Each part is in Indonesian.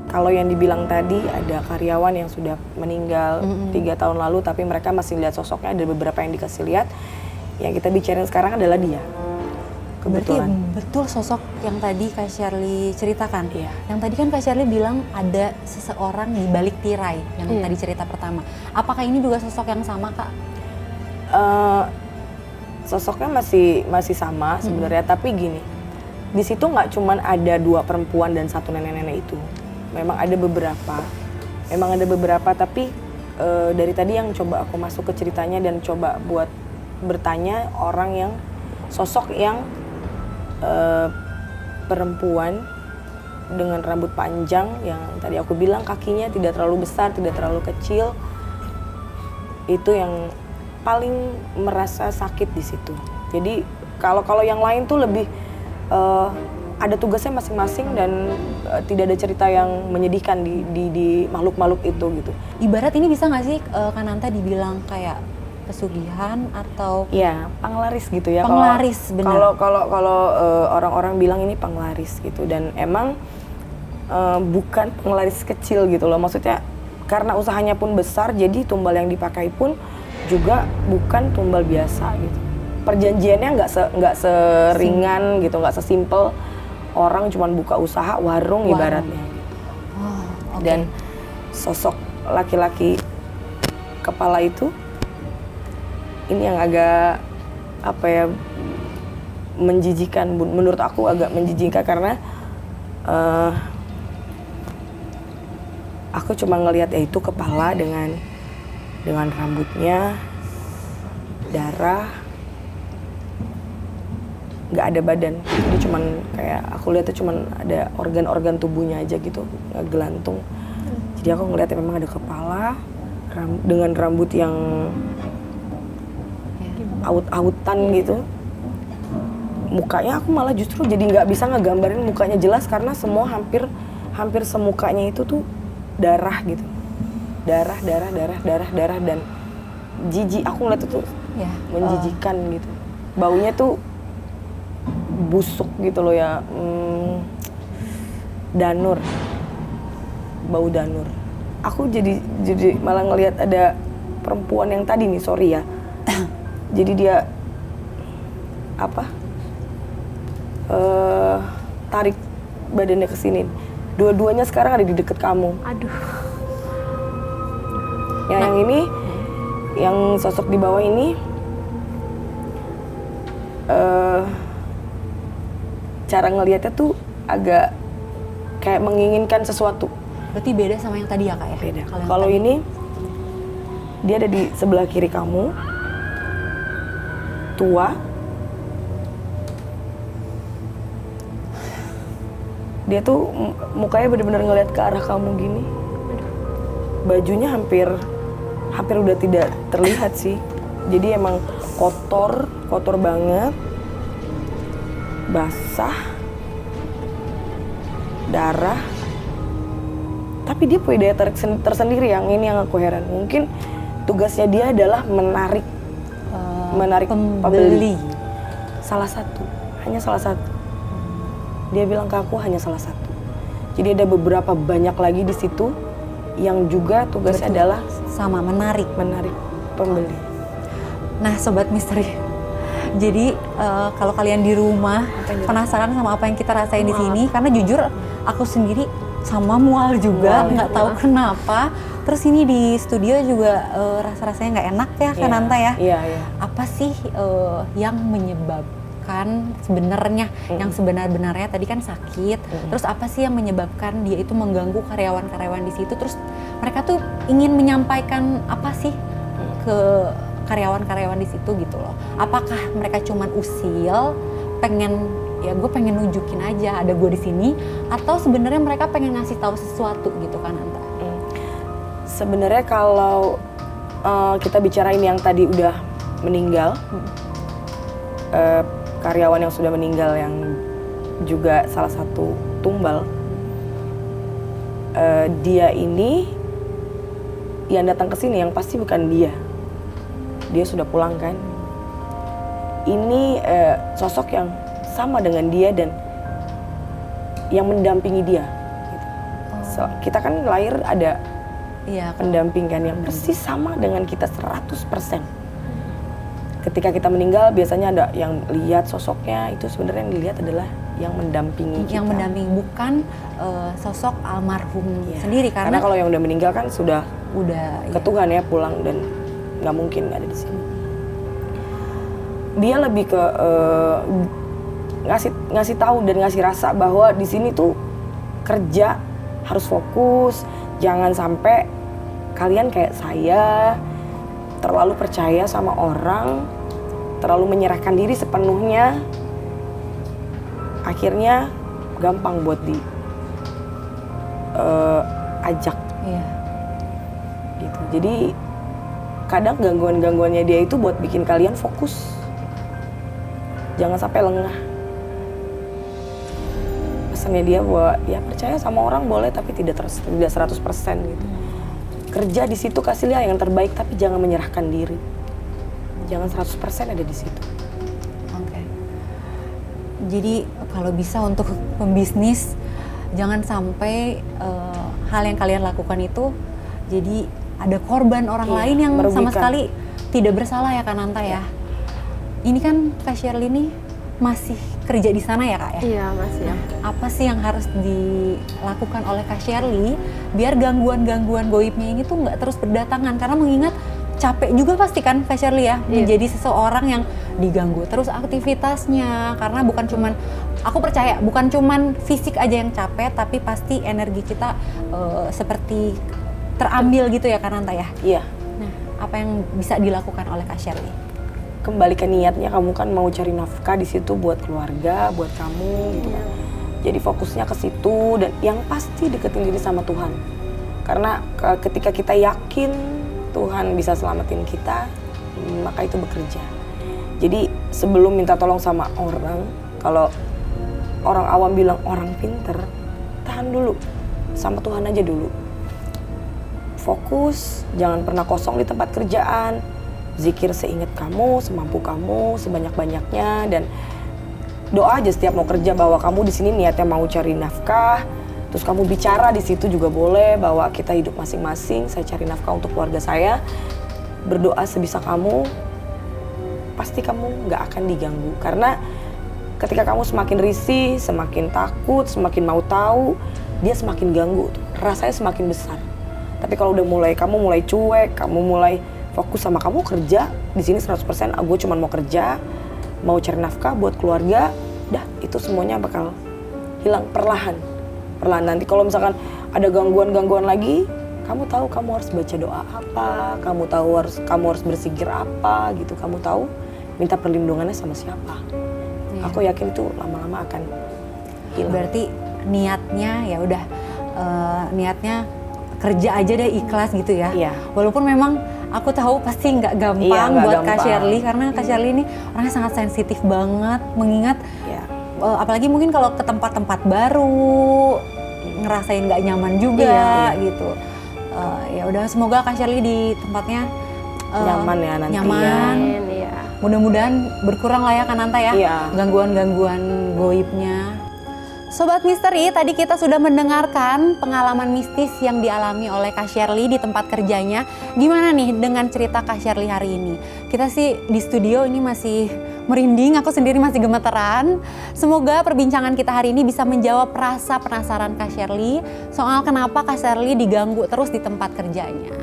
kalau yang dibilang tadi ada karyawan yang sudah meninggal 3 tahun lalu, tapi mereka masih lihat sosoknya, ada beberapa yang dikasih lihat. Yang kita bicarain sekarang adalah dia. Kebetulan. Berarti betul sosok yang tadi Kak Shirley ceritakan. Iya. Yang tadi kan Kak Shirley bilang ada seseorang di balik tirai yang tadi cerita pertama. Apakah ini juga sosok yang sama, Kak? Sosoknya masih sama sebenarnya, tapi gini, di situ nggak cuman ada 2 perempuan dan 1 nenek-nenek itu. Memang ada beberapa, tapi dari tadi yang coba aku masuk ke ceritanya dan coba buat bertanya orang yang sosok yang perempuan dengan rambut panjang yang tadi aku bilang kakinya tidak terlalu besar, tidak terlalu kecil, itu yang paling merasa sakit di situ. Jadi kalau yang lain tuh lebih ada tugasnya masing-masing dan tidak ada cerita yang menyedihkan di makhluk-makhluk itu gitu. Ibarat ini bisa nggak sih Kananta dibilang kayak pesugihan atau? Iya, penglaris gitu ya. Penglaris, benar. Kalau orang-orang bilang ini penglaris gitu, dan emang bukan penglaris kecil gitu loh. Maksudnya karena usahanya pun besar, jadi tumbal yang dipakai pun juga bukan tumbal biasa gitu. Perjanjiannya nggak seringan gitu, nggak sesimpel orang cuman buka usaha warung ibaratnya. Oh, okay. Dan sosok laki-laki kepala itu ini yang agak menjijikan, menurut aku agak menjijikan karena aku cuma ngelihat ya itu kepala dengan rambutnya, darah, nggak ada badan. Jadi cuman kayak aku lihatnya cuman ada organ-organ tubuhnya aja gitu, ngegelantung. Jadi aku ngelihatnya memang ada kepala dengan rambut yang aut-autan gitu. Mukanya aku malah justru jadi nggak bisa ngegambarin mukanya jelas karena semua hampir semukanya itu tuh darah gitu. Darah dan jijik. Aku ngeliat itu menjijikan gitu. Baunya tuh busuk gitu loh ya, danur, bau danur. Aku jadi malah ngelihat ada perempuan yang tadi nih, sorry ya. Jadi dia tarik badannya ke sini. Dua-duanya sekarang ada di deket kamu. Aduh. Yang ini, yang sosok di bawah ini, cara ngelihatnya tuh agak kayak menginginkan sesuatu. Berarti beda sama yang tadi ya, Kak ya? Beda. Kalau ini dia ada di sebelah kiri kamu, tua. Dia tuh mukanya benar-benar ngelihat ke arah kamu gini. Bajunya hampir udah tidak terlihat sih. Jadi emang kotor banget. Basah. Darah. Tapi dia punya daya tarik tersendiri, yang ini yang aku heran. Mungkin tugasnya dia adalah menarik pembeli. Hanya salah satu. Dia bilang ke aku hanya salah satu. Jadi ada beberapa banyak lagi di situ yang juga tugasnya adalah sama menarik pembeli. Nah, Sobat Misteri. Jadi kalau kalian di rumah penasaran sama apa yang kita rasain di sini, karena jujur aku sendiri sama mual juga, nggak tahu kenapa. Terus ini di studio juga rasa-rasanya nggak enak ya, Kananta ya. Iya. Apa sih yang menyebabkan sebenarnya, yang sebenar-benarnya tadi kan sakit. Terus apa sih yang menyebabkan dia itu mengganggu karyawan-karyawan di situ? Terus mereka tuh ingin menyampaikan apa sih ke karyawan-karyawan di situ gitu loh? Apakah mereka cuman usil, gue pengen nunjukin aja ada gue di sini, atau sebenarnya mereka pengen ngasih tahu sesuatu gitu kan, Anta? Sebenarnya kalau kita bicarain yang tadi udah meninggal, karyawan yang sudah meninggal yang juga salah satu tumbal, dia ini yang datang ke sini yang pasti bukan dia. Dia sudah pulang kan. Ini sosok yang sama dengan dia dan yang mendampingi dia. Gitu. kita kan lahir ada Iya, pendamping kan yang persis sama dengan kita 100%. Ketika kita meninggal biasanya ada yang lihat sosoknya, itu sebenarnya yang dilihat adalah yang mendampingi kita. yang mendampingi, bukan sosok almarhum Iya. sendiri, Karena kalau yang udah meninggal kan sudah udah ke Tuhan ya, pulang dan nggak mungkin nggak ada di sini. Dia lebih ke ngasih tahu dan ngasih rasa bahwa di sini tuh kerja harus fokus, jangan sampai kalian kayak saya terlalu percaya sama orang, terlalu menyerahkan diri sepenuhnya, akhirnya gampang buat ajak Iya. gitu. Jadi kadang gangguan-gangguannya dia itu buat bikin kalian fokus, jangan sampai lengah. Pesannya dia bahwa ya percaya sama orang boleh tapi tidak 100% gitu. Kerja di situ, kasihlah yang terbaik tapi jangan menyerahkan diri. Jangan 100% ada di situ. Oke. Jadi kalau bisa untuk pembisnis jangan sampai hal yang kalian lakukan itu jadi ada korban orang lain yang sama merugikan. sekali tidak bersalah ya Kananta ya. Ini kan Kak Shirley ini masih kerja di sana ya Kak ya? Iya masih ya. Apa sih yang harus dilakukan oleh Kak Shirley biar gangguan-gangguan goibnya ini tuh nggak terus berdatangan? Karena mengingat capek juga pasti kan Kak Shirley ya, menjadi seseorang yang diganggu terus aktivitasnya. Karena bukan cuman, aku percaya bukan cuman fisik aja yang capek, tapi pasti energi kita seperti terambil gitu ya Kananta ya? Iya. Nah, apa yang bisa dilakukan oleh Kak Shirley? Kembali ke niatnya, kamu kan mau cari nafkah di situ buat keluarga, buat kamu gitu kan. Jadi fokusnya ke situ dan yang pasti deketin diri sama Tuhan. Karena ketika kita yakin Tuhan bisa selamatin kita, maka itu bekerja. Jadi sebelum minta tolong sama orang, kalau orang awam bilang orang pinter, tahan dulu, sama Tuhan aja dulu. Fokus, jangan pernah kosong di tempat kerjaan. Zikir seingat kamu, semampu kamu, sebanyak-banyaknya, dan doa aja setiap mau kerja bahwa kamu di sini niatnya mau cari nafkah. Terus kamu bicara di situ juga boleh bahwa kita hidup masing-masing. Saya cari nafkah untuk keluarga saya. Berdoa sebisa kamu, pasti kamu nggak akan diganggu. Karena ketika kamu semakin risih, semakin takut, semakin mau tahu, dia semakin ganggu. Rasanya semakin besar. Tapi kalau udah kamu mulai cuek, kamu mulai fokus sama kamu kerja di sini 100%, gue cuma mau kerja, mau cari nafkah buat keluarga, dah itu semuanya bakal hilang perlahan. Nanti kalau misalkan ada gangguan-gangguan lagi, kamu tahu kamu harus baca doa apa, kamu harus berzikir apa gitu, kamu tahu minta perlindungannya sama siapa. Iya. Aku yakin itu lama-lama akan hilang. Berarti niatnya ya udah niatnya kerja aja deh, ikhlas gitu ya. Iya. Walaupun memang aku tahu pasti nggak gampang Iya, nggak buat Kak gampang. Shirley, karena Kak Shirley ini orangnya sangat sensitif banget, mengingat Iya. apalagi mungkin kalau ke tempat-tempat baru ngerasain nggak nyaman juga Iya. gitu. Ya udah, semoga Kak Shirley di tempatnya Nyaman ya nanti nyaman. ya. Amin, iya. Mudah-mudahan berkurang lah ya Kananta ya, Iya. gangguan-gangguan goibnya. Sobat Misteri, tadi kita sudah mendengarkan pengalaman mistis yang dialami oleh Kak Shirley di tempat kerjanya. Gimana nih dengan cerita Kak Shirley hari ini? Kita sih di studio ini masih merinding, aku sendiri masih gemeteran. Semoga perbincangan kita hari ini bisa menjawab rasa penasaran Kak Shirley soal kenapa Kak Shirley diganggu terus di tempat kerjanya.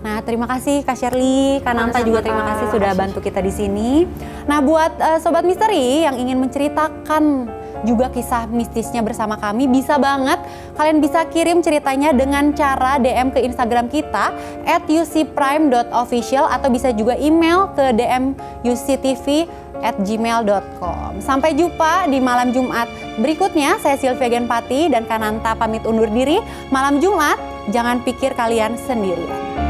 Nah, terima kasih Kak Shirley, Kananta juga terima kasih sudah bantu kita di sini. Nah, buat Sobat Misteri yang ingin menceritakan juga kisah mistisnya bersama kami, bisa banget kalian bisa kirim ceritanya dengan cara DM ke Instagram kita @ucprime.official atau bisa juga email ke dmuctv@gmail.com. Sampai jumpa di malam Jumat berikutnya. Saya Sylvia Genpati dan Kananta pamit undur diri. Malam Jumat, jangan pikir kalian sendirian.